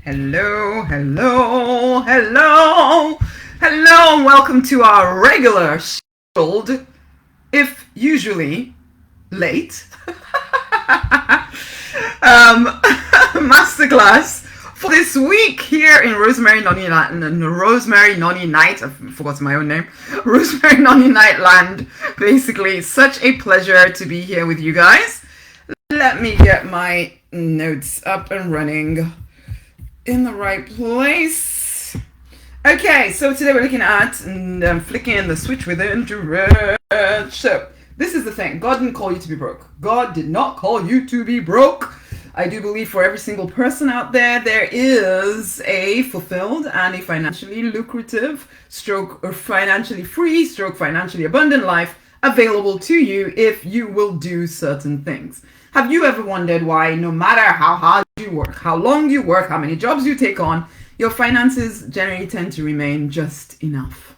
Hello, hello, hello, hello, and welcome to our regular scheduled, if usually late, masterclass for this week here in Rosemary Nonny Night. I forgot my own name. Rosemary Nonny Night Land. Basically, such a pleasure to be here with you guys. Let me get my notes up and running in the right place. Okay, so today we're looking at flicking the switch within to red. So this is the thing. God didn't call you to be broke. God did not call you to be broke. I do believe for every single person out there is a fulfilled and a financially lucrative stroke or financially free stroke financially abundant life available to you if you will do certain things. Have you ever wondered why no matter how hard you work, how long you work, how many jobs you take on, your finances generally tend to remain just enough?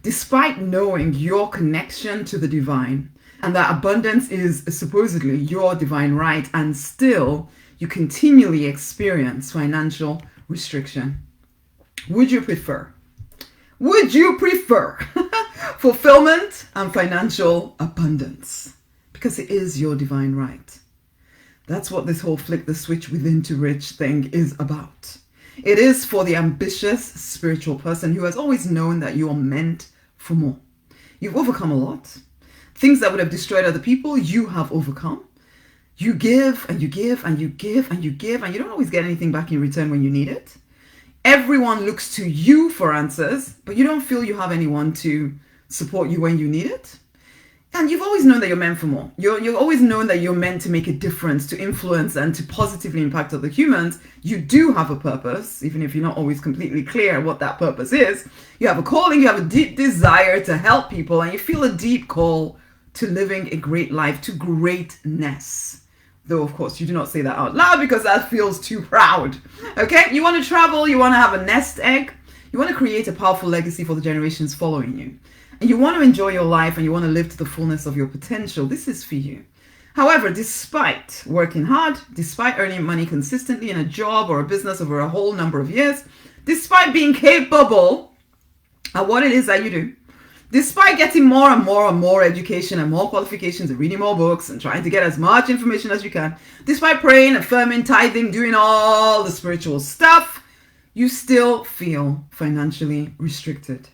Despite knowing your connection to the divine and that abundance is supposedly your divine right, and still you continually experience financial restriction. Would you prefer fulfillment and financial abundance? Because it is your divine right. That's what this whole flick the switch within to rich thing is about. It is for the ambitious spiritual person who has always known that you are meant for more. You've overcome a lot. Things that would have destroyed other people, you have overcome. You give and you give and you give and you give, and you don't always get anything back in return when you need it. Everyone looks to you for answers, but you don't feel you have anyone to support you when you need it. And you've always known that you're meant for more. You've always known that you're meant to make a difference, to influence and to positively impact other humans. You do have a purpose, even if you're not always completely clear what that purpose is. You have a calling, you have a deep desire to help people, and you feel a deep call to living a great life, to greatness. Though, of course, you do not say that out loud because that feels too proud. Okay? You want to travel, you want to have a nest egg, you want to create a powerful legacy for the generations following you. And you want to enjoy your life and you want to live to the fullness of your potential. This is for you. However, despite working hard, despite earning money consistently in a job or a business over a whole number of years, despite being capable at what it is that you do, despite getting more and more and more education and more qualifications and reading more books and trying to get as much information as you can, despite praying, affirming, tithing, doing all the spiritual stuff, you still feel financially restricted.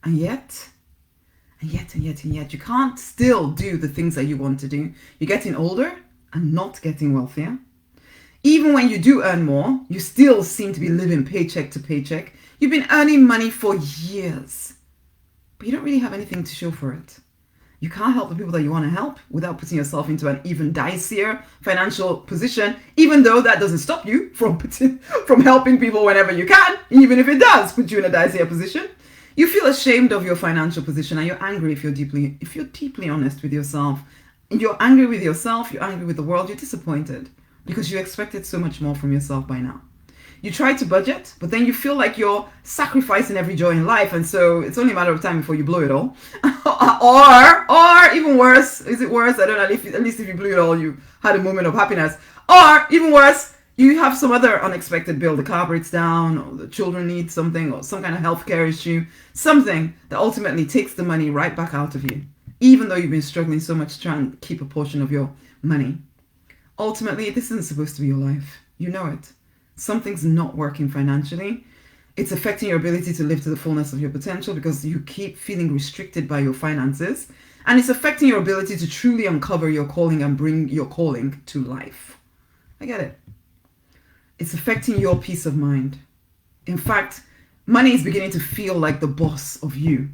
And yet, you can't still do the things that you want to do. You're getting older and not getting wealthier. Even when you do earn more, you still seem to be living paycheck to paycheck. You've been earning money for years, but you don't really have anything to show for it. You can't help the people that you want to help without putting yourself into an even dicier financial position, even though that doesn't stop you from helping people whenever you can, even if it does put you in a dicier position. You feel ashamed of your financial position and you're angry if you're deeply honest with yourself. And you're angry with yourself, you're angry with the world, you're disappointed because you expected so much more from yourself by now. You try to budget, but then you feel like you're sacrificing every joy in life, and so it's only a matter of time before you blow it all. or even worse, is it worse? I don't know, at least if you blew it all, you had a moment of happiness. Or even worse, you have some other unexpected bill. The car breaks down, or the children need something, or some kind of healthcare issue. Something that ultimately takes the money right back out of you, even though you've been struggling so much to try and keep a portion of your money. Ultimately, this isn't supposed to be your life. You know it. Something's not working financially. It's affecting your ability to live to the fullness of your potential because you keep feeling restricted by your finances. And it's affecting your ability to truly uncover your calling and bring your calling to life. I get it. It's affecting your peace of mind. In fact, money is beginning to feel like the boss of you.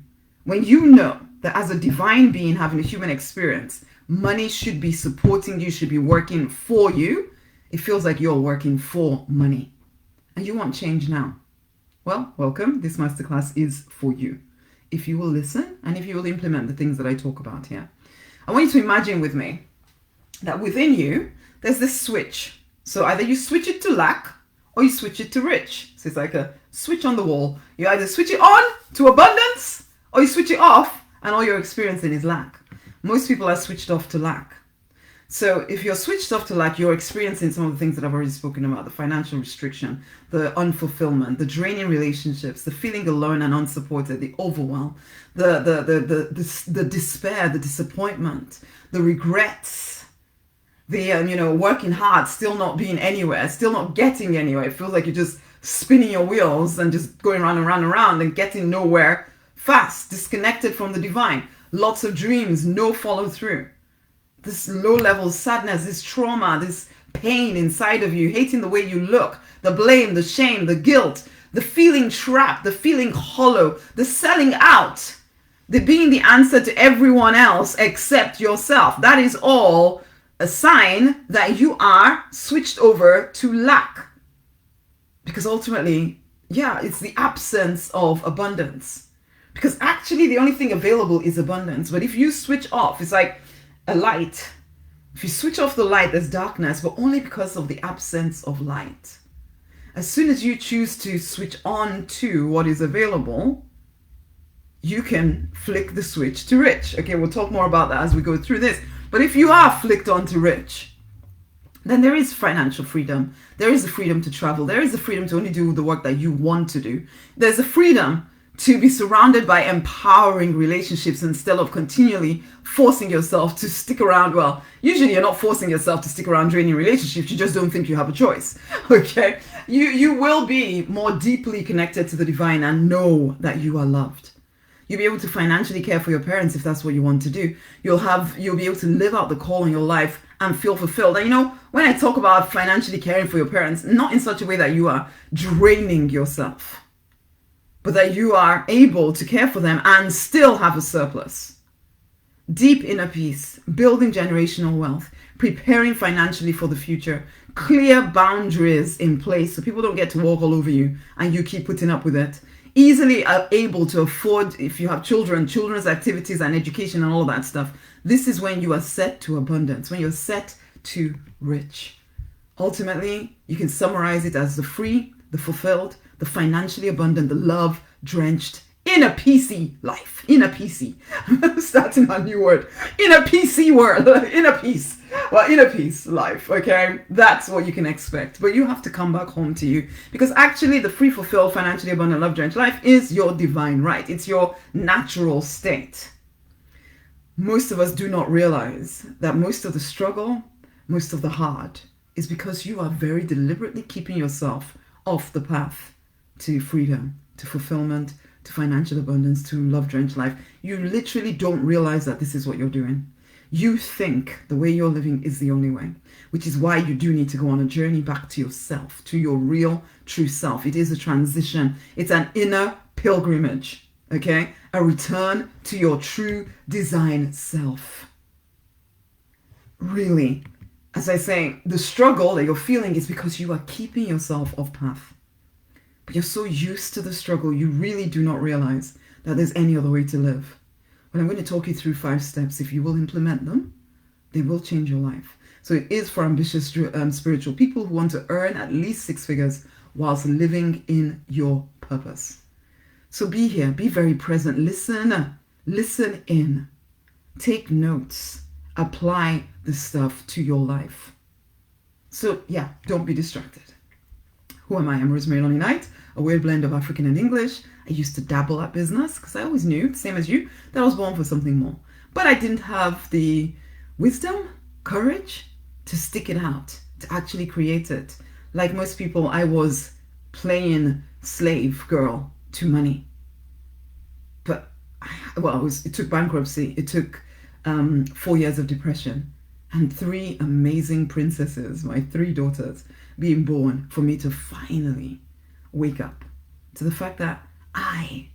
When you know that as a divine being having a human experience, money should be supporting you, should be working for you, it feels like you're working for money. And you want change now. Well, welcome. This masterclass is for you. If you will listen and if you will implement the things that I talk about here. I want you to imagine with me that within you, there's this switch. So either you switch it to lack or you switch it to rich. So it's like a switch on the wall. You either switch it on to abundance or you switch it off and all you're experiencing is lack. Most people are switched off to lack. So if you're switched off to lack, you're experiencing some of the things that I've already spoken about: the financial restriction, the unfulfillment, the draining relationships, the feeling alone and unsupported, the overwhelm, the despair, the disappointment, the regrets, the working hard, still not being anywhere, still not getting anywhere. It feels like you're just spinning your wheels and just going round and round and round and getting nowhere fast, disconnected from the divine. Lots of dreams, no follow through. This low level sadness, this trauma, this pain inside of you, hating the way you look, the blame, the shame, the guilt, the feeling trapped, the feeling hollow, the selling out, the being the answer to everyone else except yourself. That is all a sign that you are switched over to lack. Because ultimately, it's the absence of abundance. Because actually the only thing available is abundance. But if you switch off, it's like a light. If you switch off the light, there's darkness, but only because of the absence of light. As soon as you choose to switch on to what is available, you can flick the switch to rich. Okay, we'll talk more about that as we go through this. But if you are flicked on to rich, then there is financial freedom. There is the freedom to travel. There is the freedom to only do the work that you want to do. There's a freedom to be surrounded by empowering relationships instead of continually forcing yourself to stick around. Well, usually you're not forcing yourself to stick around draining relationships. You just don't think you have a choice. Okay? You will be more deeply connected to the divine and know that you are loved. You'll be able to financially care for your parents if that's what you want to do. You'll be able to live out the call in your life and feel fulfilled. And when I talk about financially caring for your parents, not in such a way that you are draining yourself, but that you are able to care for them and still have a surplus. Deep inner peace, building generational wealth, preparing financially for the future, clear boundaries in place so people don't get to walk all over you and you keep putting up with it. Easily able to afford, if you have children's activities and education and all that stuff. This is when you are set to abundance, when you're set to rich. Ultimately, you can summarize it as the free, the fulfilled, the financially abundant, the love-drenched, inner peacey life. Inner peacey. Starting a new word. Inner peacey world. Inner peace. Well, inner peace life, okay? That's what you can expect. But you have to come back home to you. Because actually, the free, fulfilled, financially abundant, love-drenched life is your divine right. It's your natural state. Most of us do not realize that most of the struggle, most of the hard, is because you are very deliberately keeping yourself off the path to freedom, to fulfillment, to financial abundance, to love-drenched life. You literally don't realize that this is what you're doing. You think the way you're living is the only way, which is why you do need to go on a journey back to yourself, to your real, true self. It is a transition. It's an inner pilgrimage, okay? A return to your true design self. Really, as I say, the struggle that you're feeling is because you are keeping yourself off path. But you're so used to the struggle, you really do not realize that there's any other way to live. But I'm going to talk you through 5 steps. If you will implement them, they will change your life. So it is for ambitious spiritual people who want to earn at least 6 figures whilst living in your purpose. So be here, be very present, listen in, take notes, apply this stuff to your life. So don't be distracted. Who am I? I'm Rosemary Nonny Knight, a weird blend of African and English. I used to dabble at business because I always knew, same as you, that I was born for something more. But I didn't have the wisdom, courage to stick it out, to actually create it. Like most people, I was playing slave girl to money. But, it took bankruptcy. It took 4 years of depression and 3 amazing princesses, my 3 daughters, being born for me to finally wake up to the fact that I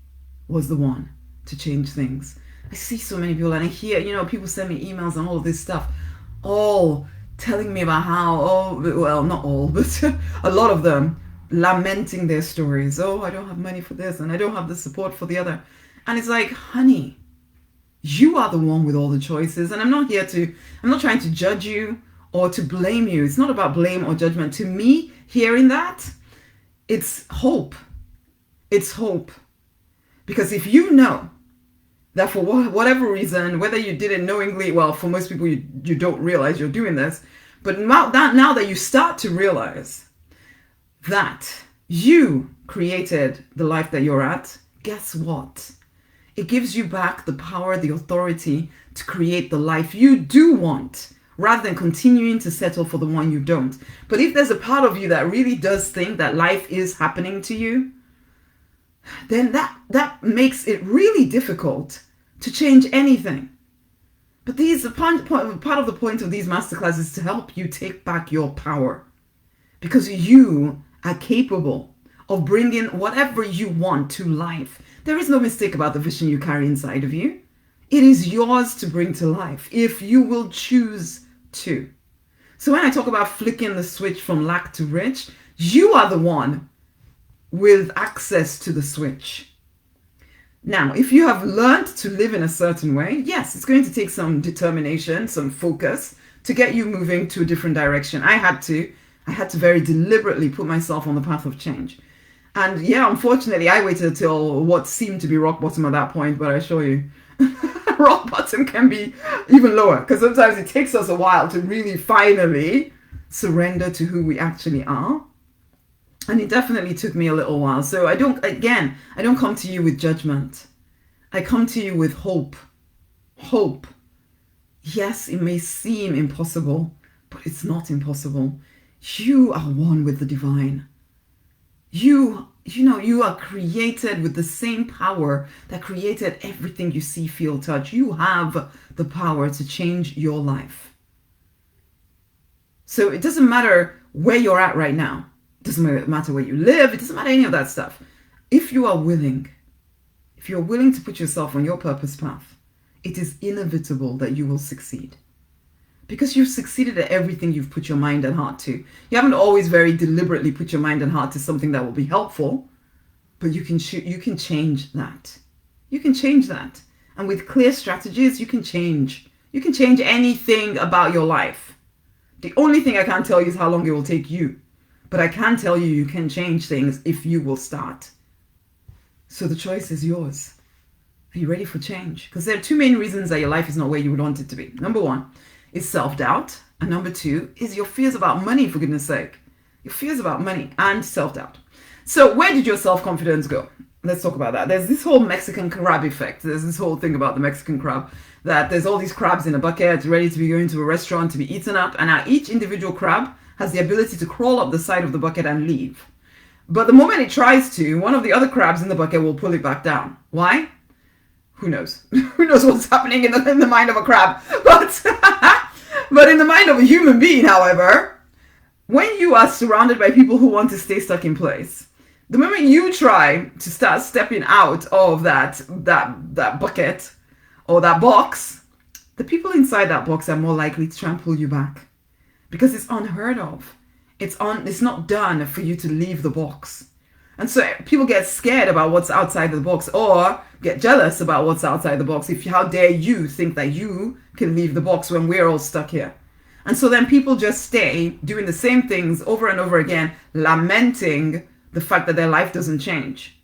was the one to change things. I see so many people and I hear, people send me emails and all of this stuff, all telling me about how, not all, but a lot of them lamenting their stories. I don't have money for this and I don't have the support for the other. And it's like, honey, you are the one with all the choices. And I'm not trying to judge you or to blame you. It's not about blame or judgment. To me, hearing that, it's hope. It's hope. Because if you know that for whatever reason, whether you did it knowingly, well, for most people, you don't realize you're doing this. But now that you start to realize that you created the life that you're at, guess what? It gives you back the power, the authority to create the life you do want, rather than continuing to settle for the one you don't. But if there's a part of you that really does think that life is happening to you, then that makes it really difficult to change anything. But part of the point of these masterclasses is to help you take back your power, because you are capable of bringing whatever you want to life. There is no mistake about the vision you carry inside of you. It is yours to bring to life if you will choose to. So when I talk about flicking the switch from lack to rich, you are the one with access to the switch. Now, if you have learned to live in a certain way, yes, it's going to take some determination, some focus to get you moving to a different direction. I had to very deliberately put myself on the path of change. And yeah, unfortunately, I waited until what seemed to be rock bottom at that point, but I assure you, rock bottom can be even lower, because sometimes it takes us a while to really finally surrender to who we actually are. And it definitely took me a little while. So I don't come to you with judgment. I come to you with hope. Hope. Yes, it may seem impossible, but it's not impossible. You are one with the divine. You are created with the same power that created everything you see, feel, touch. You have the power to change your life. So it doesn't matter where you're at right now. It doesn't matter where you live. It doesn't matter any of that stuff. If you're willing to put yourself on your purpose path, it is inevitable that you will succeed. Because you've succeeded at everything you've put your mind and heart to. You haven't always very deliberately put your mind and heart to something that will be helpful, but you can change that. You can change that. And with clear strategies, you can change. You can change anything about your life. The only thing I can't tell you is how long it will take you. But I can tell you, you can change things if you will start. So the choice is yours. Are you ready for change? Because there are two main reasons that your life is not where you would want it to be. Number one is self-doubt. And number two is your fears about money, for goodness sake. Your fears about money and self-doubt. So where did your self-confidence go? Let's talk about that. There's this whole Mexican crab effect. There's this whole thing about the Mexican crab, that there's all these crabs in a bucket ready to be going to a restaurant to be eaten up. And now each individual crab has the ability to crawl up the side of the bucket and leave. But the moment it tries to, one of the other crabs in the bucket will pull it back down. Why? Who knows? Who knows what's happening in the mind of a crab? But in the mind of a human being, however, when you are surrounded by people who want to stay stuck in place, the moment you try to start stepping out of that bucket or that box, the people inside that box are more likely to try and pull you back, because it's unheard of. It's not done for you to leave the box. And so people get scared about what's outside the box, or get jealous about what's outside the box. How dare you think that you can leave the box when we're all stuck here? And so then people just stay doing the same things over and over again, lamenting the fact that their life doesn't change.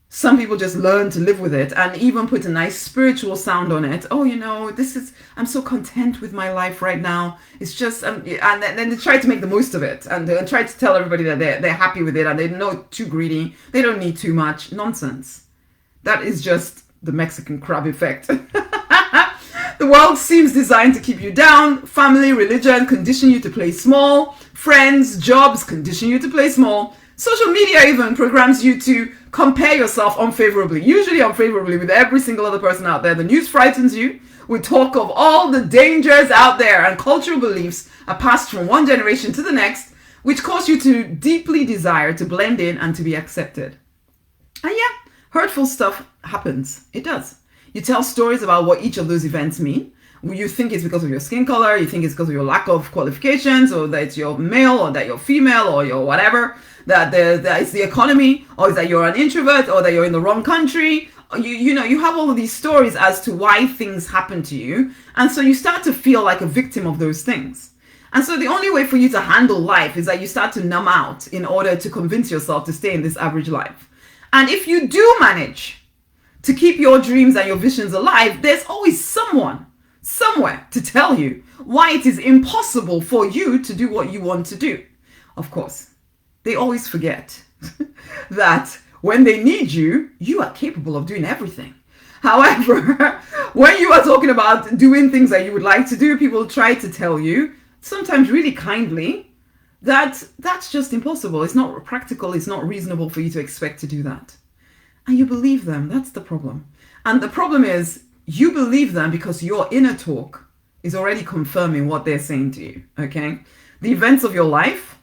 Some people just learn to live with it and even put a nice spiritual sound on it. Oh, I'm so content with my life right now. It's just, and then they try to make the most of it and try to tell everybody that they're happy with it and they're not too greedy. They don't need too much. Nonsense. That is just the Mexican crab effect. The world seems designed to keep you down. Family, religion condition you to play small. Friends, jobs condition you to play small. Social media even programs you to compare yourself unfavorably, usually unfavorably, with every single other person out there. The news frightens you with talk of all the dangers out there, and cultural beliefs are passed from one generation to the next, which cause you to deeply desire to blend in and to be accepted. And yeah, hurtful stuff happens. It does. You tell stories about what each of those events mean. You think it's because of your skin color, you think it's because of your lack of qualifications, or that it's you're male, or that you're female, or you're whatever, that it's the economy, or is that you're an introvert, or that you're in the wrong country. You have all of these stories as to why things happen to you, and so you start to feel like a victim of those things. And so the only way for you to handle life is that you start to numb out in order to convince yourself to stay in this average life. And if you do manage To keep your dreams and your visions alive, there's always someone, somewhere to tell you why it is impossible for you to do what you want to do. Of course, they always forget that when they need you, you are capable of doing everything. However, when you are talking about doing things that you would like to do, people try to tell you, sometimes really kindly, that that's just impossible. It's not practical. It's not reasonable for you to expect to do that. And you believe them. That's the problem. And the problem is you believe them because your inner talk is already confirming what they're saying to you. Okay? The events of your life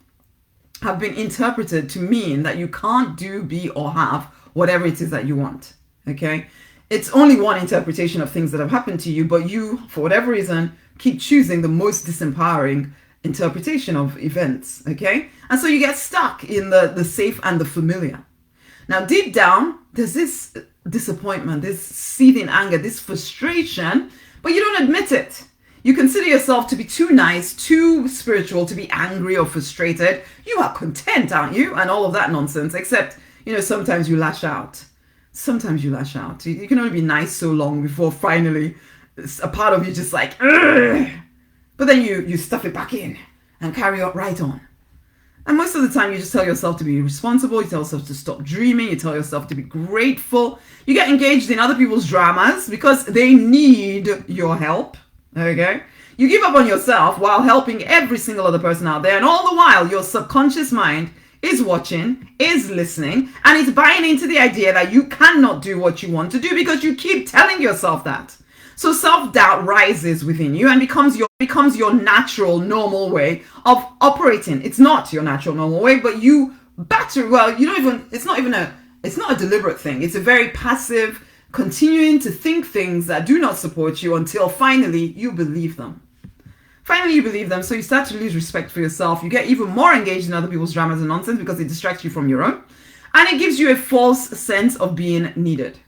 have been interpreted to mean that you can't do, be, or have whatever it is that you want. Okay? It's only one interpretation of things that have happened to you, but you, for whatever reason, keep choosing the most disempowering interpretation of events. Okay? And so you get stuck in the safe and the familiar. Now, deep down, there's this disappointment, this seething anger, this frustration, but you don't admit it. You consider yourself to be too nice, too spiritual to be angry or frustrated. You are content, aren't you? And all of that nonsense, except, sometimes you lash out. Sometimes you lash out. You can only be nice so long before finally a part of you just like, ugh. But then you stuff it back in and carry on right on. And most of the time, you just tell yourself to be responsible. You tell yourself to stop dreaming. You tell yourself to be grateful. You get engaged in other people's dramas because they need your help. Okay? You give up on yourself while helping every single other person out there. And all the while, your subconscious mind is watching, is listening, and it's buying into the idea that you cannot do what you want to do because you keep telling yourself that. So self-doubt rises within you and becomes your natural, normal way of operating. It's not your natural, normal way, but it's not a deliberate thing. It's a very passive, continuing to think things that do not support you until finally you believe them. So you start to lose respect for yourself. You get even more engaged in other people's dramas and nonsense because it distracts you from your own. And it gives you a false sense of being needed.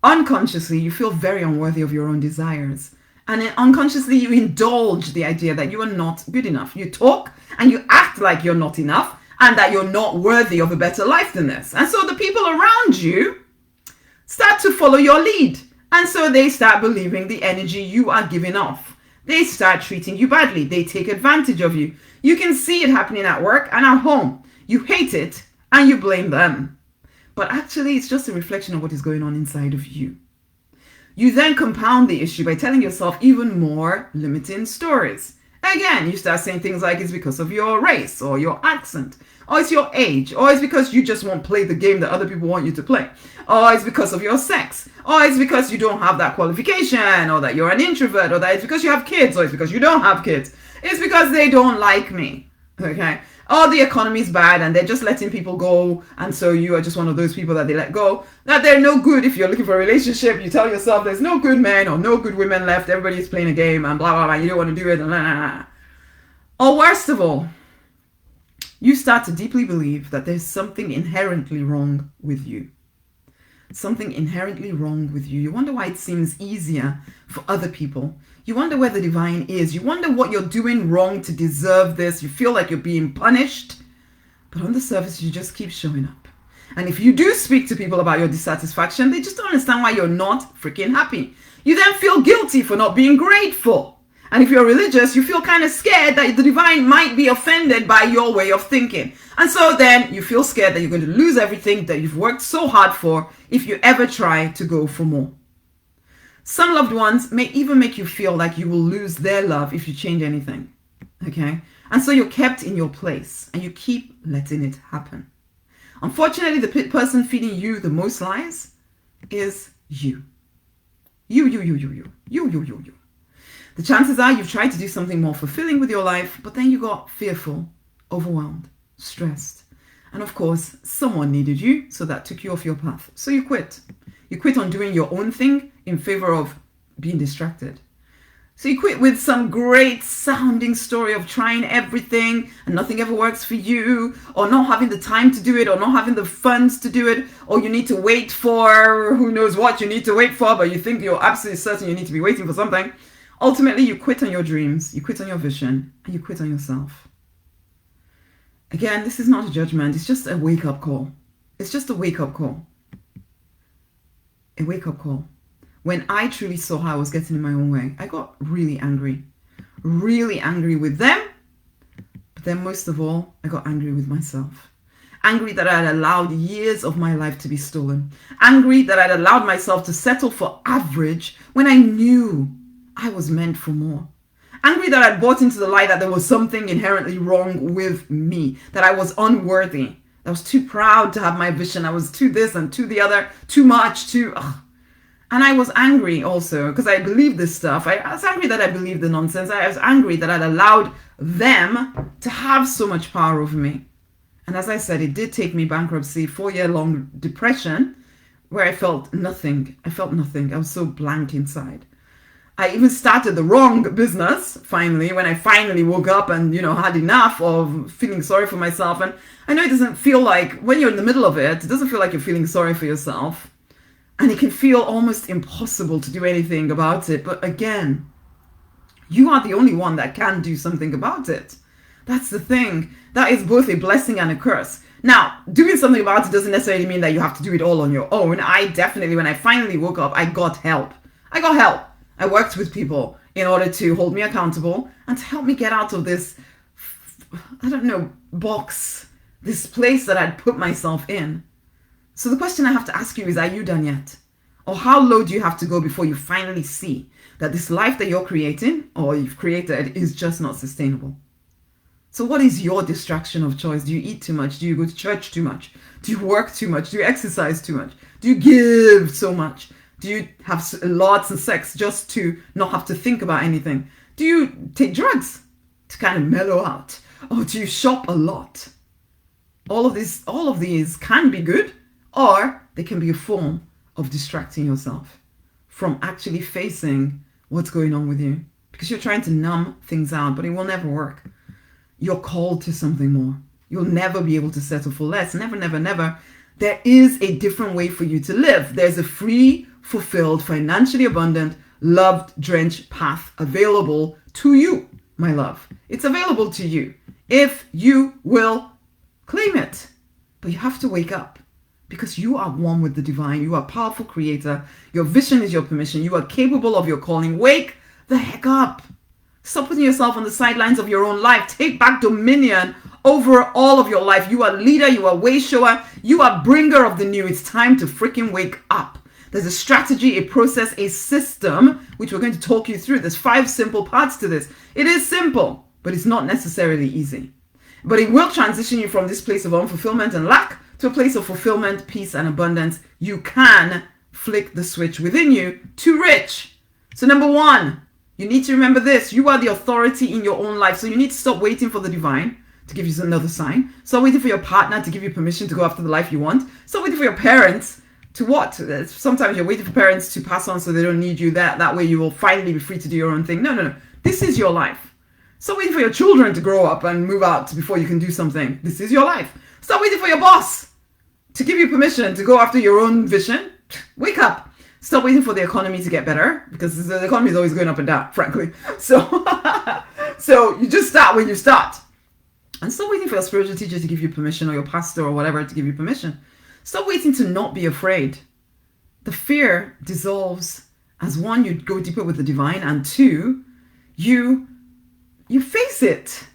Unconsciously, you feel very unworthy of your own desires. And then unconsciously, you indulge the idea that you are not good enough. You talk and you act like you're not enough and that you're not worthy of a better life than this. And so the people around you start to follow your lead. And so they start believing the energy you are giving off. They start treating you badly. They take advantage of you. You can see it happening at work and at home. You hate it and you blame them. But actually, it's just a reflection of what is going on inside of you. You then compound the issue by telling yourself even more limiting stories. Again, you start saying things like it's because of your race or your accent, or it's your age, or it's because you just won't play the game that other people want you to play, or it's because of your sex, or it's because you don't have that qualification, or that you're an introvert, or that it's because you have kids, or it's because you don't have kids. It's because they don't like me. Okay? Oh, the economy's bad and they're just letting people go, and so you are just one of those people that they let go. That they're no good if you're looking for a relationship. You tell yourself there's no good men or no good women left. Everybody's playing a game and blah, blah, blah. You don't want to do it. And blah, blah, blah. Or worst of all, you start to deeply believe that there's something inherently wrong with you. Something inherently wrong with you. You wonder why it seems easier for other people. You wonder where the divine is. You wonder what you're doing wrong to deserve this. You feel like you're being punished. But on the surface, you just keep showing up. And if you do speak to people about your dissatisfaction, they just don't understand why you're not freaking happy. You then feel guilty for not being grateful. And if you're religious, you feel kind of scared that the divine might be offended by your way of thinking. And so then you feel scared that you're going to lose everything that you've worked so hard for if you ever try to go for more. Some loved ones may even make you feel like you will lose their love if you change anything. Okay? And so you're kept in your place and you keep letting it happen. Unfortunately, the person feeding you the most lies is you. You. The chances are you've tried to do something more fulfilling with your life, but then you got fearful, overwhelmed, stressed. And of course, someone needed you, so that took you off your path. So you quit. You quit on doing your own thing in favor of being distracted. So you quit with some great sounding story of trying everything and nothing ever works for you, or not having the time to do it, or not having the funds to do it, or you need to wait for who knows what you need to wait for, but you think you're absolutely certain you need to be waiting for something. Ultimately, you quit on your dreams, you quit on your vision, and you quit on yourself. Again, this is not a judgment. It's just a wake-up call. It's just a wake-up call. a wake-up call. When I truly saw how I was getting in my own way, I got really angry with them. But then most of all, I got angry with myself. Angry that I had allowed years of my life to be stolen. Angry that I'd allowed myself to settle for average when I knew I was meant for more. Angry that I'd bought into the lie that there was something inherently wrong with me, that I was unworthy. I was too proud to have my vision. I was too this and too the other, too much, too... And I was angry also because I believed this stuff. I was angry that I believed the nonsense. I was angry that I'd allowed them to have so much power over me. And as I said, it did take me bankruptcy, 4-year-long depression, where I felt nothing. I felt nothing. I was so blank inside. I even started the wrong business, finally, when I finally woke up and, had enough of feeling sorry for myself. And I know it doesn't feel like, when you're in the middle of it, it doesn't feel like you're feeling sorry for yourself. And it can feel almost impossible to do anything about it. But again, you are the only one that can do something about it. That's the thing. That is both a blessing and a curse. Now, doing something about it doesn't necessarily mean that you have to do it all on your own. I definitely, when I finally woke up, I got help. I worked with people in order to hold me accountable and to help me get out of this, box, this place that I'd put myself in. So the question I have to ask you is, are you done yet? Or how low do you have to go before you finally see that this life that you're creating or you've created is just not sustainable? So what is your distraction of choice? Do you eat too much? Do you go to church too much? Do you work too much? Do you exercise too much? Do you give so much? Do you have lots of sex just to not have to think about anything? Do you take drugs to kind of mellow out? Or do you shop a lot? All of these can be good, or they can be a form of distracting yourself from actually facing what's going on with you. Because you're trying to numb things out, but it will never work. You're called to something more. You'll never be able to settle for less. Never, never, never. There is a different way for you to live. There's a free, fulfilled, financially abundant, love-drenched path available to you, my love. It's available to you if you will claim it. But you have to wake up because you are one with the divine. You are a powerful creator. Your vision is your permission. You are capable of your calling. Wake the heck up. Stop putting yourself on the sidelines of your own life. Take back dominion over all of your life. You are leader. You are way shower. You are bringer of the new. It's time to freaking wake up. There's a strategy, a process, a system, which we're going to talk you through. There's 5 simple parts to this. It is simple, but it's not necessarily easy. But it will transition you from this place of unfulfillment and lack to a place of fulfillment, peace, and abundance. You can flick the switch within you to rich. So number 1, you need to remember this. You are the authority in your own life. So you need to stop waiting for the divine to give you another sign. Stop waiting for your partner to give you permission to go after the life you want. Stop waiting for your parents to what? Sometimes you're waiting for parents to pass on so they don't need you. That way you will finally be free to do your own thing. No. This is your life. Stop waiting for your children to grow up and move out before you can do something. This is your life. Stop waiting for your boss to give you permission to go after your own vision. Wake up. Stop waiting for the economy to get better, because the economy is always going up and down, frankly. So you just start when you start. And stop waiting for your spiritual teacher to give you permission, or your pastor or whatever to give you permission. Stop waiting to not be afraid. The fear dissolves as 1, you go deeper with the divine, and 2, you face it.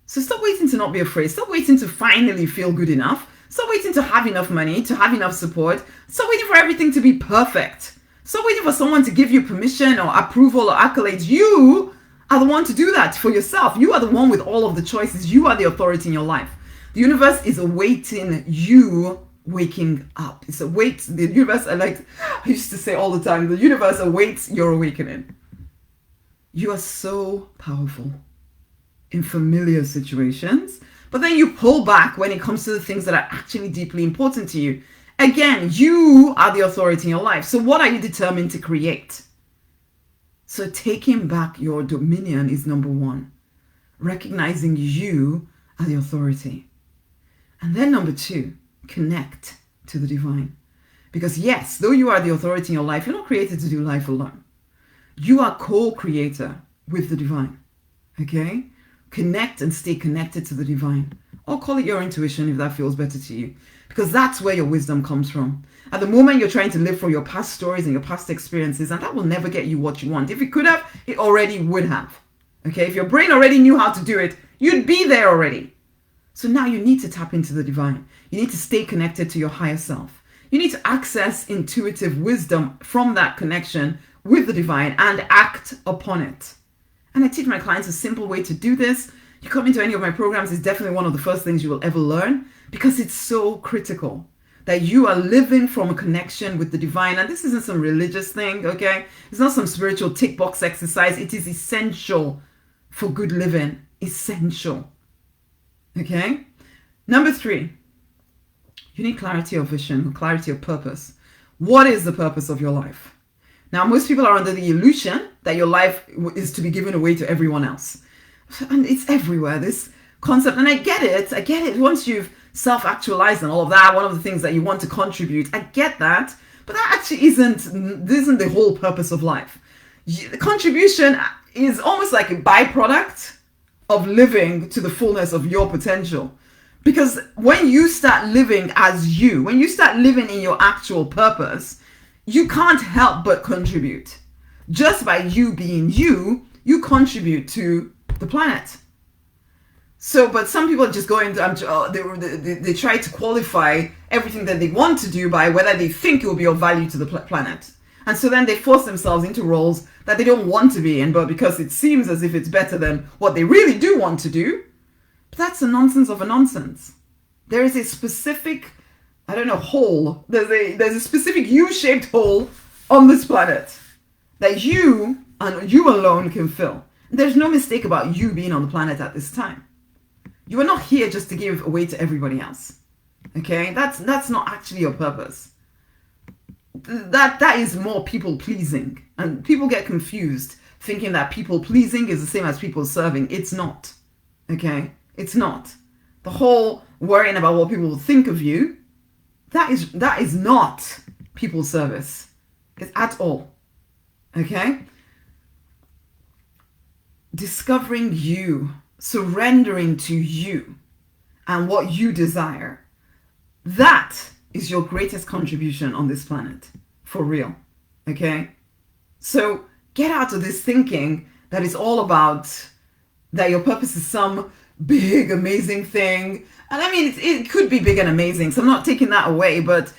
So stop waiting to not be afraid. Stop waiting to finally feel good enough. Stop waiting to have enough money, to have enough support. Stop waiting for everything to be perfect. Stop waiting for someone to give you permission or approval or accolades. You are the one to do that for yourself. You are the one with all of the choices. You are the authority in your life. The universe is awaiting you waking up. The universe, I used to say all the time, the universe awaits your awakening. You are so powerful in familiar situations, but then you pull back when it comes to the things that are actually deeply important to you. Again, you are the authority in your life. So what are you determined to create? So taking back your dominion is number 1. Recognizing you are the authority. And then number 2, connect to the divine. Because yes, though you are the authority in your life, you're not created to do life alone. You are co-creator with the divine. Okay? Connect and stay connected to the divine. or call it your intuition if that feels better to you, because that's where your wisdom comes from. At the moment, you're trying to live from your past stories and your past experiences, and that will never get you what you want. If it could have, it already would have. Okay, if your brain already knew how to do it, you'd be there already. So now you need to tap into the divine. You need to stay connected to your higher self. You need to access intuitive wisdom from that connection with the divine and act upon it. And I teach my clients a simple way to do this. You come into any of my programs, it's definitely one of the first things you will ever learn, because it's so critical that you are living from a connection with the divine. And this isn't some religious thing, okay? It's not some spiritual tick box exercise. It is essential for good living. Essential. Okay? Number 3, you need clarity of vision, clarity of purpose. What is the purpose of your life? Now, most people are under the illusion that your life is to be given away to everyone else. And it's everywhere, this concept. And I get it. Once you've self-actualized and all of that, one of the things that you want to contribute, I get that. But that actually isn't the whole purpose of life. The contribution is almost like a byproduct of living to the fullness of your potential. Because when you start living as you, when you start living in your actual purpose, you can't help but contribute. Just by you being you, you contribute to the planet. So, but some people just go into, they try to qualify everything that they want to do by whether they think it will be of value to the planet. And so then they force themselves into roles that they don't want to be in, but because it seems as if it's better than what they really do want to do. But that's a nonsense of a nonsense. There is a specific, hole. There's a specific U-shaped hole on this planet that you and you alone can fill. There's no mistake about you being on the planet at this time. You are not here just to give away to everybody else. Okay? That's not actually your purpose. That is more people pleasing. And people get confused thinking that people pleasing is the same as people serving. It's not. Okay? It's not. The whole worrying about what people will think of you, that is not people service. It's at all. Okay? Discovering you, surrendering to you and what you desire, that is your greatest contribution on this planet. For real. Okay? So get out of this thinking that it's all about that your purpose is some big, amazing thing. And I mean, it could be big and amazing, so I'm not taking that away, but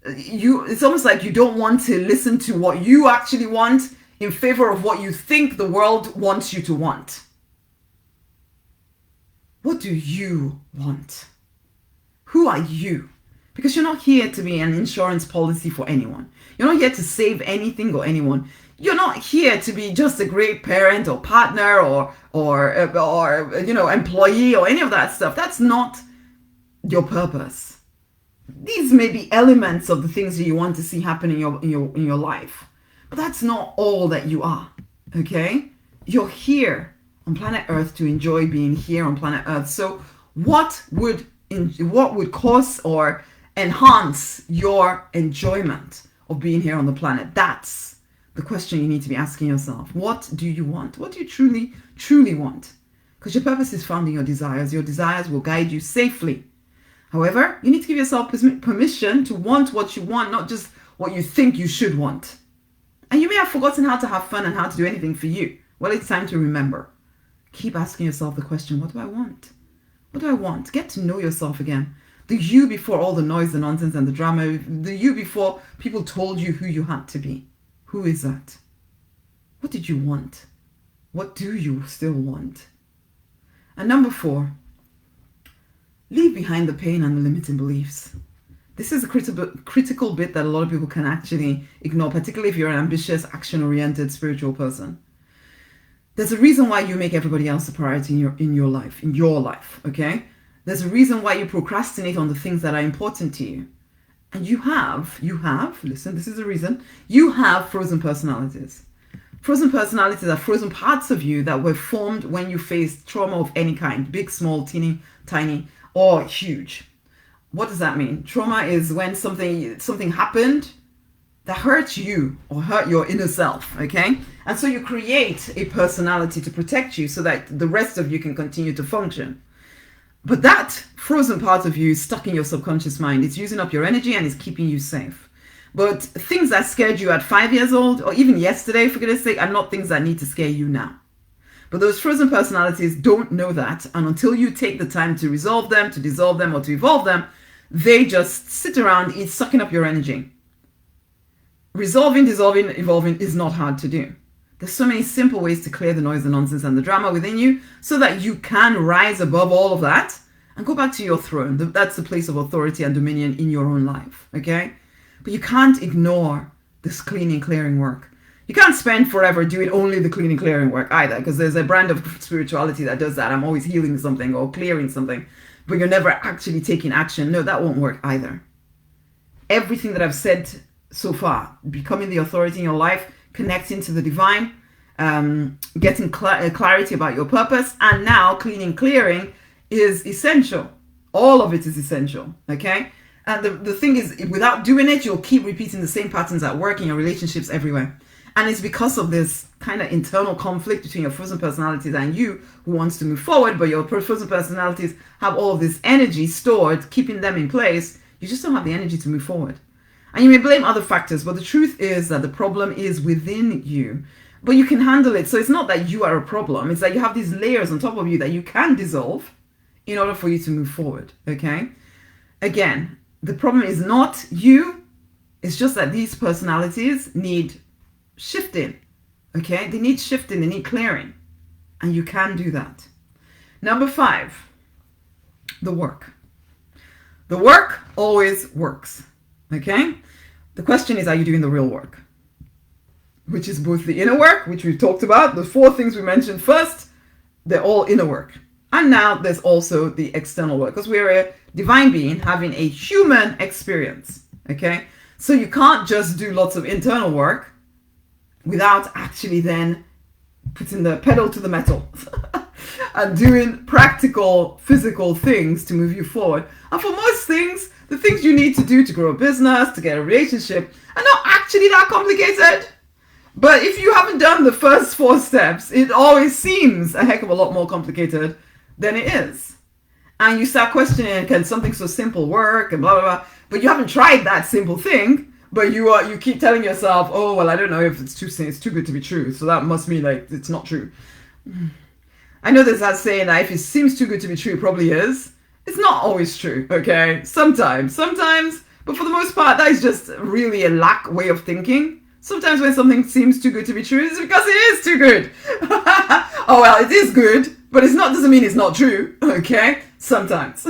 it's almost like you don't want to listen to what you actually want in favor of what you think the world wants you to want. What do you want? Who are you? Because you're not here to be an insurance policy for anyone. You're not here to save anything or anyone. You're not here to be just a great parent or partner or employee or any of that stuff. That's not your purpose. These may be elements of the things that you want to see happen in your life, but that's not all that you are. Okay? You're here on planet Earth to enjoy being here on planet Earth. So what would cause or enhance your enjoyment of being here on the planet? That's the question you need to be asking yourself. What do you want? What do you truly, truly want? Because your purpose is found in your desires. Your desires will guide you safely. However, you need to give yourself permission to want what you want, not just what you think you should want. And you may have forgotten how to have fun and how to do anything for you. Well, it's time to remember. Keep asking yourself the question, what do I want? What do I want? Get to know yourself again. The you before all the noise, the nonsense, and the drama. The you before people told you who you had to be. Who is that? What did you want? What do you still want? And number 4, leave behind the pain and the limiting beliefs. This is a critical bit that a lot of people can actually ignore, particularly if you're an ambitious, action-oriented spiritual person. There's a reason why you make everybody else a priority in your life, okay? There's a reason why you procrastinate on the things that are important to you. And you have, listen, this is the reason, you have frozen personalities. Frozen personalities are frozen parts of you that were formed when you faced trauma of any kind, big, small, teeny, tiny, or huge. What does that mean? Trauma is when something happened that hurt you or hurt your inner self, okay? And so you create a personality to protect you so that the rest of you can continue to function. But that frozen part of you is stuck in your subconscious mind. It's using up your energy and it's keeping you safe. But things that scared you at 5 years old or even yesterday, for goodness sake, are not things that need to scare you now. But those frozen personalities don't know that. And until you take the time to resolve them, to dissolve them, or to evolve them, they just sit around, sucking up your energy. Resolving, dissolving, evolving is not hard to do. There's so many simple ways to clear the noise, the nonsense, and the drama within you so that you can rise above all of that and go back to your throne. That's the place of authority and dominion in your own life, okay? But you can't ignore this cleaning, clearing work. You can't spend forever doing only the cleaning, clearing work either, because there's a brand of spirituality that does that. I'm always healing something or clearing something, but you're never actually taking action. No, that won't work either. Everything that I've said so far, becoming the authority in your life, connecting to the divine, getting clarity about your purpose, and now cleaning, clearing is essential. All of it is essential, okay? And the thing is, without doing it, you'll keep repeating the same patterns at work, in your relationships, everywhere. And it's because of this kind of internal conflict between your frozen personalities and you who wants to move forward, but your frozen personalities have all of this energy stored, keeping them in place. You just don't have the energy to move forward. And you may blame other factors, but the truth is that the problem is within you. But you can handle it. So it's not that you are a problem. It's that you have these layers on top of you that you can dissolve in order for you to move forward, okay? Again, the problem is not you. It's just that these personalities need shifting, okay? They need shifting, they need clearing. And you can do that. Number 5, the work. The work always works, okay? The question is, are you doing the real work? Which is both the inner work, which we've talked about. The 4 things we mentioned first, they're all inner work. And now there's also the external work, because we're a divine being having a human experience, okay? So you can't just do lots of internal work without actually then putting the pedal to the metal and doing practical, physical things to move you forward. And for most things, the things you need to do to grow a business, to get a relationship, are not actually that complicated. But if you haven't done the first 4 steps, it always seems a heck of a lot more complicated than it is. And you start questioning, can something so simple work, and blah, blah, blah. But you haven't tried that simple thing, but you keep telling yourself, oh, well, I don't know if it's too good to be true. So that must mean like it's not true. I know there's that saying that if it seems too good to be true, it probably is. It's not always true, okay? Sometimes, but for the most part, that is just really a lack way of thinking. Sometimes when something seems too good to be true, it's because it is too good. Oh, well, it is good, but doesn't mean it's not true, okay? Sometimes.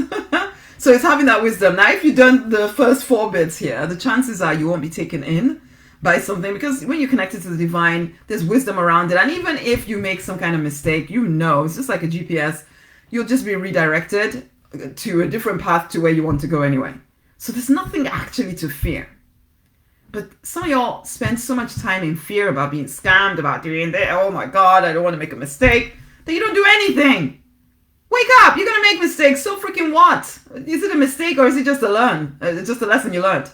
So it's having that wisdom. Now, if you've done the first 4 bits here, the chances are you won't be taken in by something, because when you're connected to the divine, there's wisdom around it. And even if you make some kind of mistake, it's just like a GPS, you'll just be redirected to a different path to where you want to go anyway. So there's nothing actually to fear. But some of y'all spend so much time in fear about being scammed, about doing that. Oh my God, I don't want to make a mistake, that you don't do anything. Wake up, you're going to make mistakes. So freaking what? Is it a mistake or is it just it's just a lesson you learned?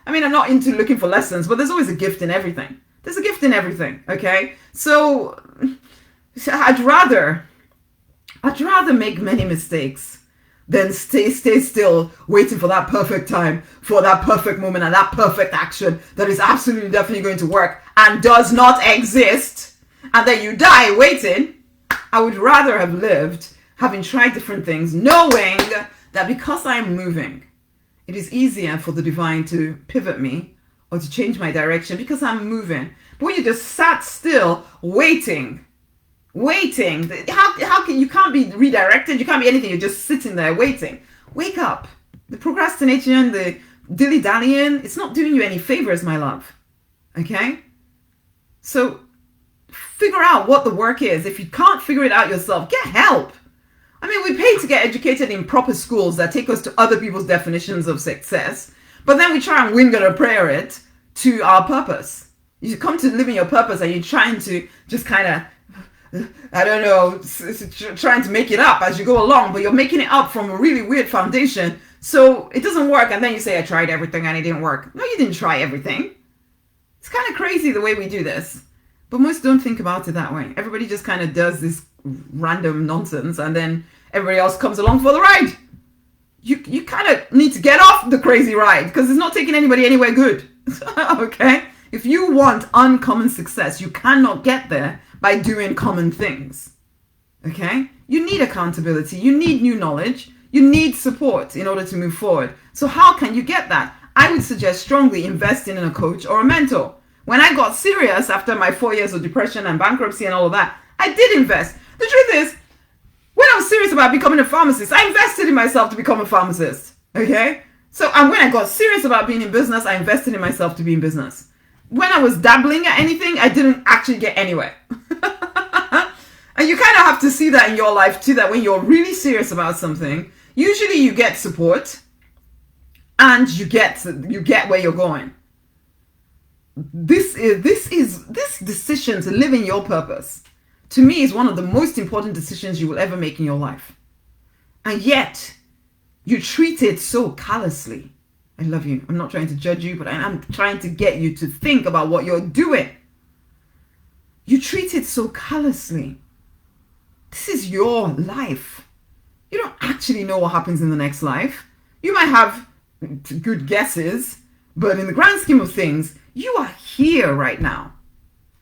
I mean, I'm not into looking for lessons, but there's always a gift in everything. There's a gift in everything, okay? So I'd rather make many mistakes than stay still waiting for that perfect time, for that perfect moment and that perfect action that is absolutely definitely going to work and does not exist, and then you die waiting. I would rather have lived having tried different things, knowing that because I'm moving, it is easier for the divine to pivot me or to change my direction because I'm moving. But when you just sat still waiting, how can you can't be redirected, you can't be anything, you're just sitting there waiting. Wake up. The procrastination, the dilly-dallying, it's not doing you any favors, my love. Okay? So figure out what the work is. If you can't figure it out yourself, get help. I mean, we pay to get educated in proper schools that take us to other people's definitions of success, but then we try and wing and prayer it to our purpose. You come to live in your purpose and you're trying to just kind of, I don't know, trying to make it up as you go along, but you're making it up from a really weird foundation. So it doesn't work. And then you say, I tried everything and it didn't work. No, you didn't try everything. It's kind of crazy the way we do this. But most don't think about it that way. Everybody just kind of does this random nonsense and then everybody else comes along for the ride. You kind of need to get off the crazy ride because it's not taking anybody anywhere good. Okay? If you want uncommon success, you cannot get there by doing common things. Okay? You need accountability. You need new knowledge. You need support in order to move forward. So how can you get that? I would suggest strongly investing in a coach or a mentor. When I got serious after my 4 years of depression and bankruptcy and all of that, I did invest. The truth is, when I was serious about becoming a pharmacist, I invested in myself to become a pharmacist. Okay? So, and when I got serious about being in business, I invested in myself to be in business. When I was dabbling at anything, I didn't actually get anywhere. And you kind of have to see that in your life too, that when you're really serious about something, usually you get support and you get where you're going. This decision to live in your purpose, to me, is one of the most important decisions you will ever make in your life. And yet, you treat it so callously. I love you. I'm not trying to judge you, but I'm trying to get you to think about what you're doing. You treat it so callously. This is your life. You don't actually know what happens in the next life. You might have good guesses, but in the grand scheme of things, you are here right now.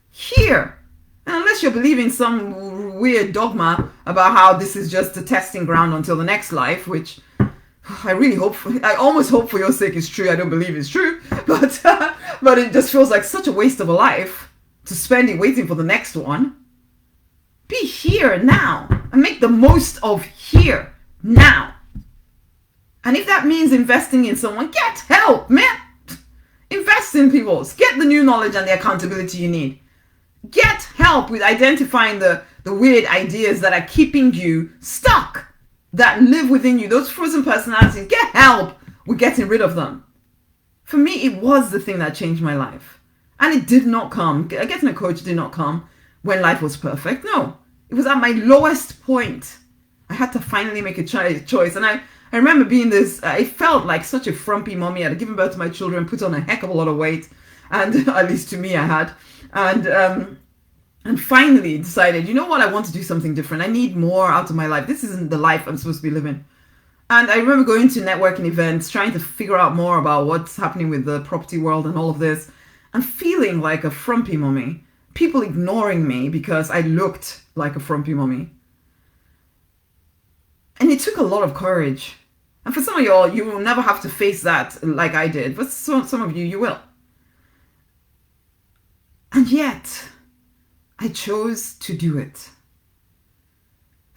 Here. And unless you're believing some weird dogma about how this is just a testing ground until the next life, which I really hope for, I almost hope for your sake is true. I don't believe it's true, but it just feels like such a waste of a life to spend it waiting for the next one. Be here now and make the most of here now. And if that means investing in someone, get help, man. Invest in people. Get the new knowledge and the accountability you need. Get help with identifying the weird ideas that are keeping you stuck, that live within you, those frozen personalities. Get help with getting rid of them. For me, it was the thing that changed my life. And it did not come. Getting a coach did not come when life was perfect. No, it was at my lowest point. I had to finally make a choice. And I remember being this, it felt like such a frumpy mommy. I had given birth to my children, put on a heck of a lot of weight. And at least to me, I had. And finally decided, you know what? I want to do something different. I need more out of my life. This isn't the life I'm supposed to be living. And I remember going to networking events, trying to figure out more about what's happening with the property world and all of this, and feeling like a frumpy mommy. People ignoring me because I looked like a frumpy mommy. And it took a lot of courage. And for some of y'all, you will never have to face that like I did. But some of you will. And yet, I chose to do it.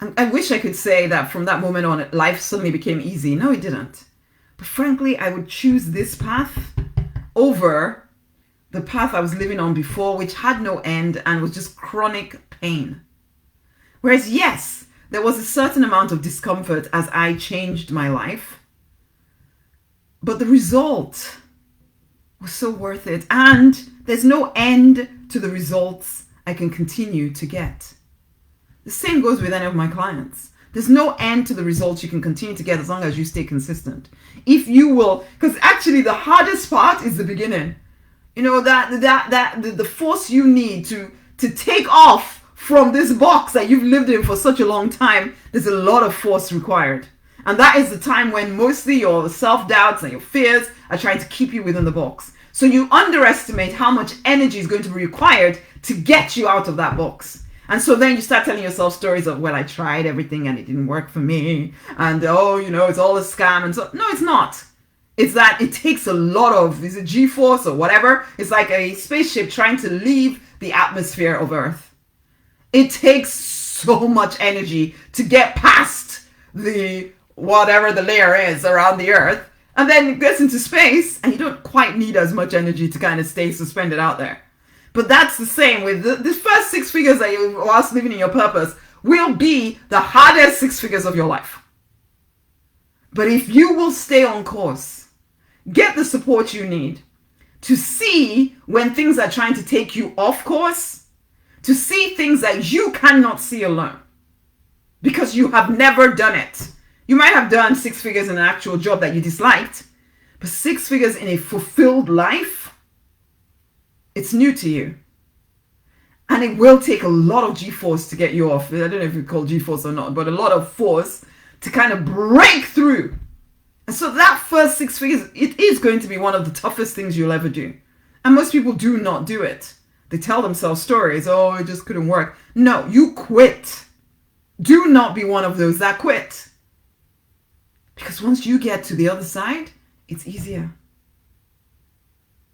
And I wish I could say that from that moment on, life suddenly became easy. No, it didn't. But frankly, I would choose this path over the path I was living on before, which had no end and was just chronic pain. Whereas, yes, there was a certain amount of discomfort as I changed my life. But the result was so worth it. And there's no end to the results I can continue to get. The same goes with any of my clients. There's no end to the results you can continue to get as long as you stay consistent. If you will, because actually the hardest part is the beginning. You know, the force you need to take off from this box that you've lived in for such a long time, there's a lot of force required. And that is the time when mostly your self-doubts and your fears are trying to keep you within the box. So you underestimate how much energy is going to be required to get you out of that box. And so then you start telling yourself stories of, well, I tried everything and it didn't work for me. And, oh, you know, it's all a scam. And so, no, it's not. It's that it takes a lot of, is it G-force or whatever? It's like a spaceship trying to leave the atmosphere of Earth. It takes so much energy to get past the, whatever the layer is around the Earth. And then it gets into space and you don't quite need as much energy to kind of stay suspended out there. But that's the same with the first 6 figures that you, whilst living in your purpose, will be the hardest 6 figures of your life. But if you will stay on course, get the support you need to see when things are trying to take you off course, to see things that you cannot see alone because you have never done it. You might have done 6 figures in an actual job that you disliked, but 6 figures in a fulfilled life, it's new to you. And it will take a lot of G-force to get you off. I don't know if you call G-force or not, but a lot of force to kind of break through. And so that first 6 figures, it is going to be one of the toughest things you'll ever do. And most people do not do it. They tell themselves stories. Oh, it just couldn't work. No, you quit. Do not be one of those that quit. Because once you get to the other side, it's easier.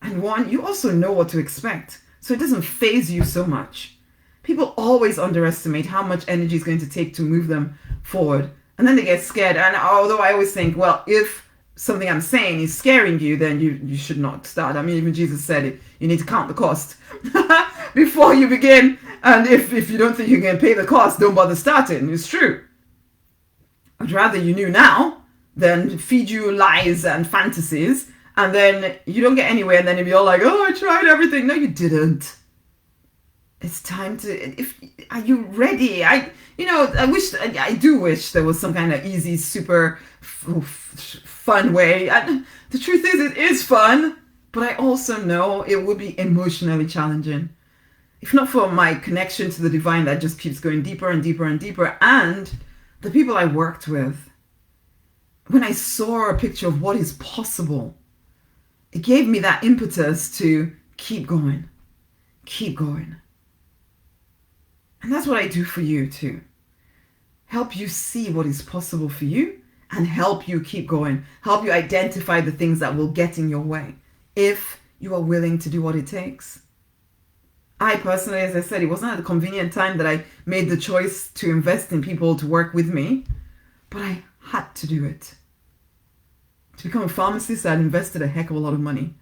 And one, you also know what to expect. So it doesn't faze you so much. People always underestimate how much energy it's going to take to move them forward. And then they get scared. And although I always think, well, if something I'm saying is scaring you, then you should not start. I mean, even Jesus said it. You need to count the cost before you begin. And if you don't think you can pay the cost, don't bother starting. It's true. I'd rather you knew now than feed you lies and fantasies. And then you don't get anywhere. And then if you're like, oh, I tried everything. No, you didn't. It's time to, are you ready? I do wish there was some kind of easy, super fun way. The truth is, it is fun, but I also know it would be emotionally challenging. If not for my connection to the divine that just keeps going deeper and deeper and deeper, and the people I worked with, when I saw a picture of what is possible, it gave me that impetus to keep going, keep going. And that's what I do for you too. Help you see what is possible for you and help you keep going. Help you identify the things that will get in your way if you are willing to do what it takes. I personally, as I said, it wasn't at a convenient time that I made the choice to invest in people to work with me, but I had to do it. To become a pharmacist, I'd invested a heck of a lot of money.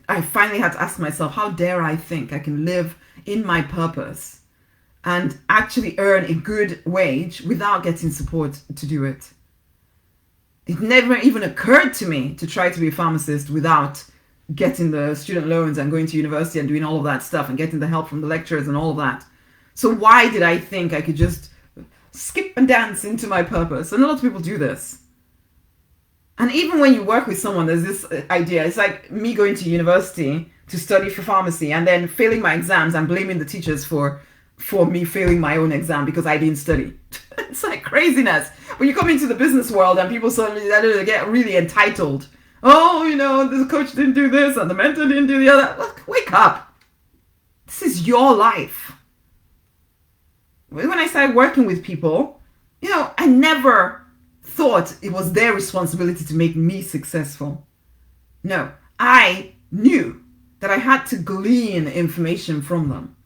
I finally had to ask myself, how dare I think I can live in my purpose and actually earn a good wage without getting support to do it? It never even occurred to me to try to be a pharmacist without getting the student loans and going to university and doing all of that stuff and getting the help from the lecturers and all of that. So why did I think I could just skip and dance into my purpose? And a lot of people do this. And even when you work with someone, there's this idea. It's like me going to university to study for pharmacy and then failing my exams and blaming the teachers for me failing my own exam because I didn't study. It's like craziness. When you come into the business world and people suddenly get really entitled. Oh, the coach didn't do this and the mentor didn't do the other. Look, wake up. This is your life. When I started working with people, I never thought it was their responsibility to make me successful. No, I knew that I had to glean information from them.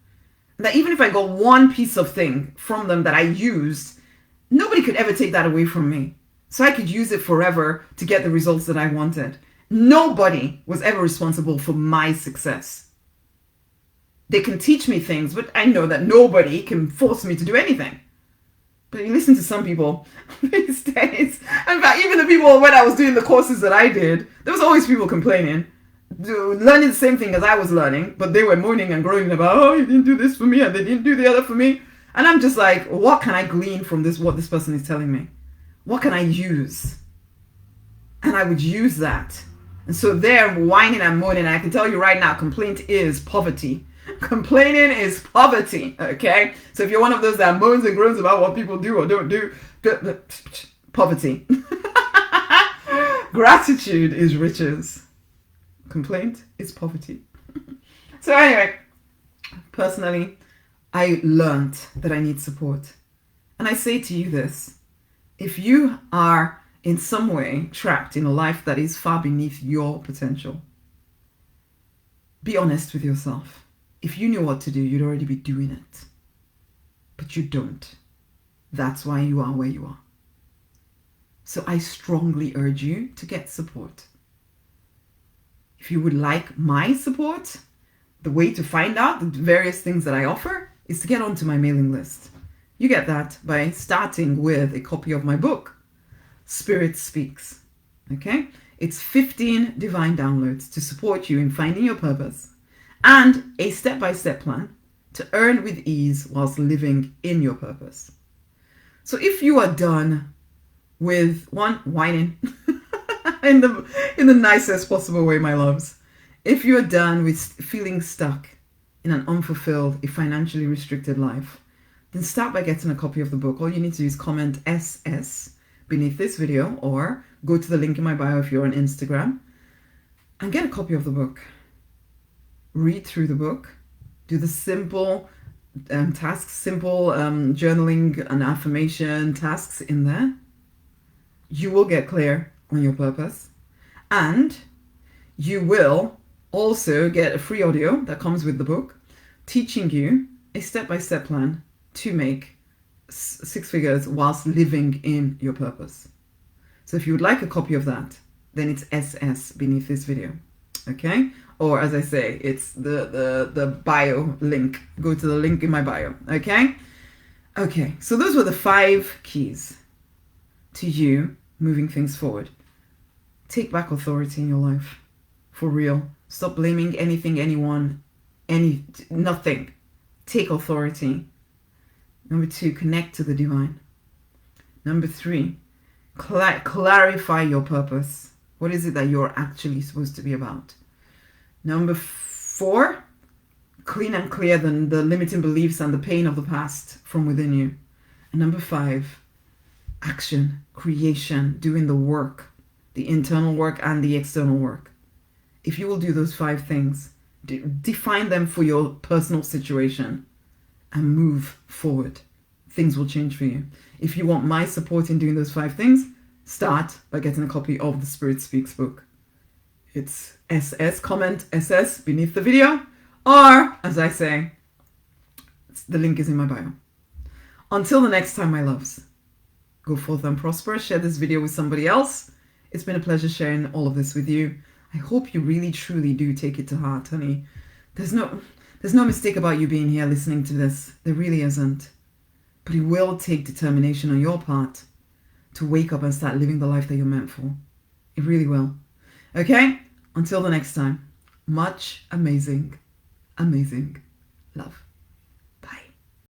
That even if I got one piece of thing from them that I used, nobody could ever take that away from me. So I could use it forever to get the results that I wanted. Nobody was ever responsible for my success. They can teach me things, but I know that nobody can force me to do anything. But you listen to some people these days. In fact, even the people when I was doing the courses that I did, there was always people complaining, learning the same thing as I was learning, but they were moaning and groaning about, oh, you didn't do this for me and they didn't do the other for me. And I'm just like, what can I glean from this, what this person is telling me? What can I use? And I would use that. And so they're whining and moaning. And I can tell you right now, complaint is poverty. Complaining is poverty, okay? So if you're one of those that moans and groans about what people do or don't do, poverty. Gratitude is riches. Complaint is poverty. So anyway, personally, I learned that I need support. And I say to you this, if you are in some way trapped in a life that is far beneath your potential, be honest with yourself. If you knew what to do, you'd already be doing it. But you don't. That's why you are where you are. So I strongly urge you to get support. If you would like my support, the way to find out the various things that I offer is to get onto my mailing list. You get that by starting with a copy of my book, Spirit Speaks. Okay? It's 15 divine downloads to support you in finding your purpose and a step-by-step plan to earn with ease whilst living in your purpose. So if you are done with whining in the nicest possible way, my loves, if you're done with feeling stuck, in an unfulfilled, a financially restricted life, then start by getting a copy of the book. All you need to do is comment SS beneath this video or go to the link in my bio if you're on Instagram and get a copy of the book. Read through the book. Do the simple tasks, simple journaling and affirmation tasks in there. You will get clear on your purpose, and you will also get a free audio that comes with the book teaching you a step-by-step plan to make six figures whilst living in your purpose. So if you would like a copy of that, then it's SS beneath this video, okay? Or as I say, it's the bio link. Go to the link in my bio, okay? Okay, so those were the 5 keys to you moving things forward. Take back authority in your life, for real. Stop blaming anything, anyone, nothing. Take authority. Number 2, connect to the divine. Number 3, clarify your purpose. What is it that you're actually supposed to be about? Number 4, clean and clear the limiting beliefs and the pain of the past from within you. And number 5, action, creation, doing the work, the internal work and the external work. If you will do those 5 things, define them for your personal situation and move forward, things will change for you. If you want my support in doing those 5 things, start by getting a copy of the Spirit Speaks book. It's SS, comment SS beneath the video, or as I say, the link is in my bio. Until the next time, my loves, go forth and prosper. Share this video with somebody else. It's been a pleasure sharing all of this with you. I hope you really, truly do take it to heart, honey. There's no mistake about you being here listening to this. There really isn't. But it will take determination on your part to wake up and start living the life that you're meant for. It really will. Okay? Until the next time, much amazing, amazing love.